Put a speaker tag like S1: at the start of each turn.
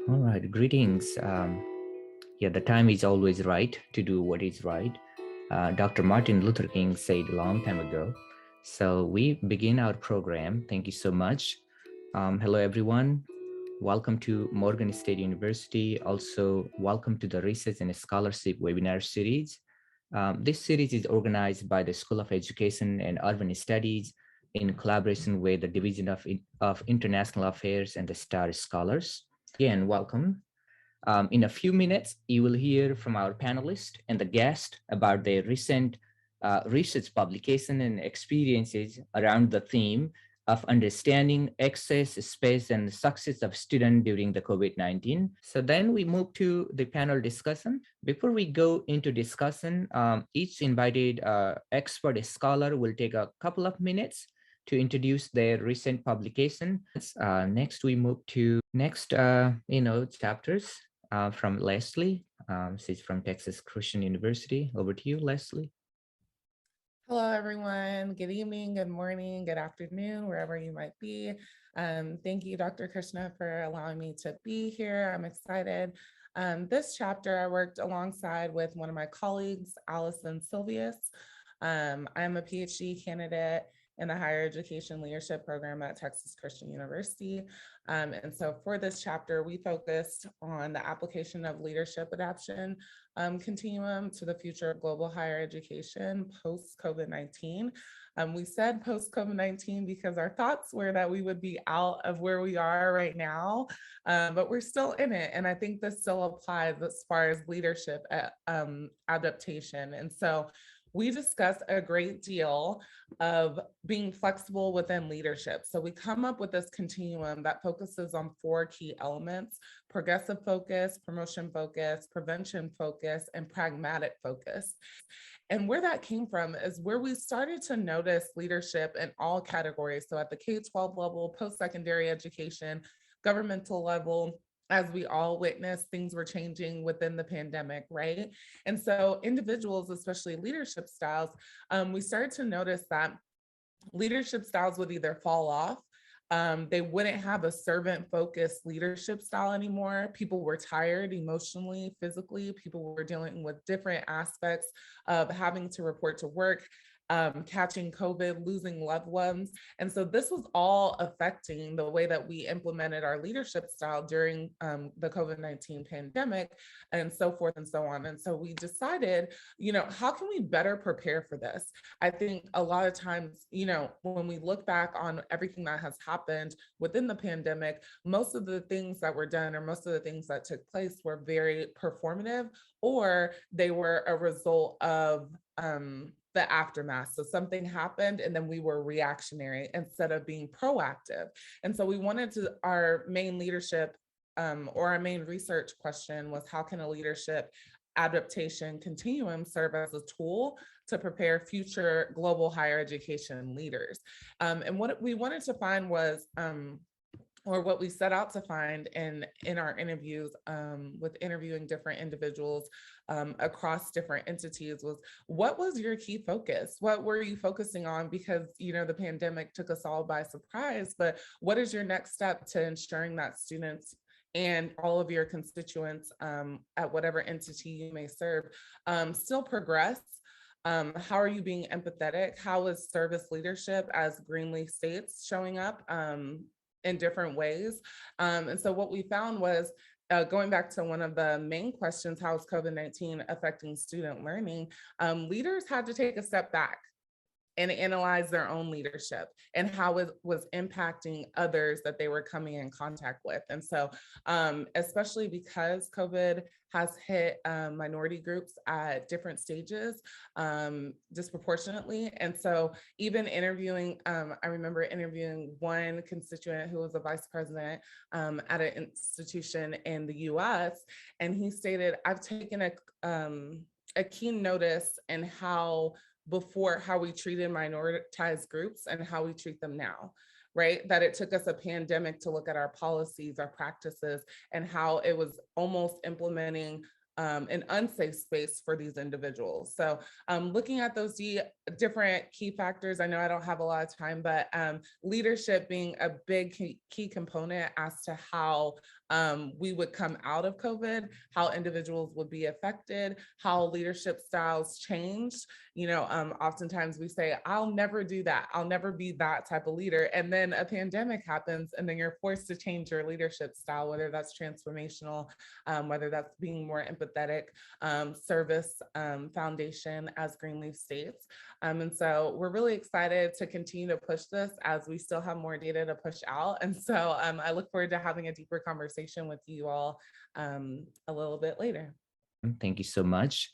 S1: All right, greetings. Yeah, the time is always right to do what is right. Dr. Martin Luther King said a long time ago. So we begin our program. Thank you so much. Hello, everyone. Welcome to Morgan State University. Also, welcome to the Research and Scholarship webinar series. This series is organized by the School of Education and Urban Studies in collaboration with the Division of International Affairs and the STAR Scholars. Again, welcome. In a few minutes, you will hear from our panelists and the guest about their recent research publication and experiences around the theme of understanding access, space, and success of students during the COVID-19. So then we move to the panel discussion. Before we go into discussion, each invited expert scholar will take a couple of minutes to introduce their recent publication. Next, we move to next, chapters from Leslie. She's from Texas Christian University. Over to you, Leslie.
S2: Hello, everyone. Good evening, good morning, good afternoon, wherever you might be. Thank you, Dr. Krishna, for allowing me to be here. I'm excited. This chapter, I worked alongside with one of my colleagues, Allison Silvius. I'm a PhD candidate in the Higher Education Leadership Program at Texas Christian University. And so for this chapter, we focused on the application of leadership adaptation continuum to the future of global higher education post-COVID-19. We said post-COVID-19 because our thoughts were that we would be out of where we are right now, but we're still in it. And I think this still applies as far as leadership adaptation. And so we discuss a great deal of being flexible within leadership. So we come up with this continuum that focuses on 4 key elements: progressive focus, promotion focus, prevention focus, and pragmatic focus. And where that came from is where we started to notice leadership in all categories. So at the K-12 level, post-secondary education, governmental level, as we all witnessed, things were changing within the pandemic, right? And so individuals, especially leadership styles, we started to notice that leadership styles would either fall off. They wouldn't have a servant-focused leadership style anymore. People were tired emotionally, physically. People were dealing with different aspects of having to report to work, catching COVID, losing loved ones. And so this was all affecting the way that we implemented our leadership style during the COVID-19 pandemic, and so forth and so on. And so we decided, how can we better prepare for this? I think a lot of times, when we look back on everything that has happened within the pandemic, most of the things that were done or most of the things that took place were very performative, or they were a result of the aftermath. So something happened and then we were reactionary instead of being proactive. And so we wanted to, our main leadership or our main research question was, how can a leadership adaptation continuum serve as a tool to prepare future global higher education leaders? And what we wanted to find was, or what we set out to find in our interviews with interviewing different individuals across different entities, was, what was your key focus? What were you focusing on? Because, the pandemic took us all by surprise, but what is your next step to ensuring that students and all of your constituents at whatever entity you may serve still progress? How are you being empathetic? How is service leadership, as Greenleaf states, showing up in different ways? And so what we found was, going back to one of the main questions, how is COVID-19 affecting student learning? Leaders had to take a step back and analyze their own leadership and how it was impacting others that they were coming in contact with. And so, especially because COVID has hit minority groups at different stages disproportionately. And so even interviewing, I remember interviewing one constituent who was a vice president at an institution in the US, and he stated, I've taken a keen notice in how we treated minoritized groups and how we treat them now, right? That it took us a pandemic to look at our policies, our practices, and how it was almost implementing an unsafe space for these individuals. So looking at those different key factors, I know I don't have a lot of time, but leadership being a big key component as to how we would come out of COVID, how individuals would be affected, how leadership styles changed. Oftentimes we say, I'll never do that. I'll never be that type of leader. And then a pandemic happens, and then you're forced to change your leadership style, whether that's transformational, whether that's being more empathetic, service foundation, as Greenleaf states. And so we're really excited to continue to push this as we still have more data to push out. And so I look forward to having a deeper conversation with you all a little bit later.
S1: Thank you so much.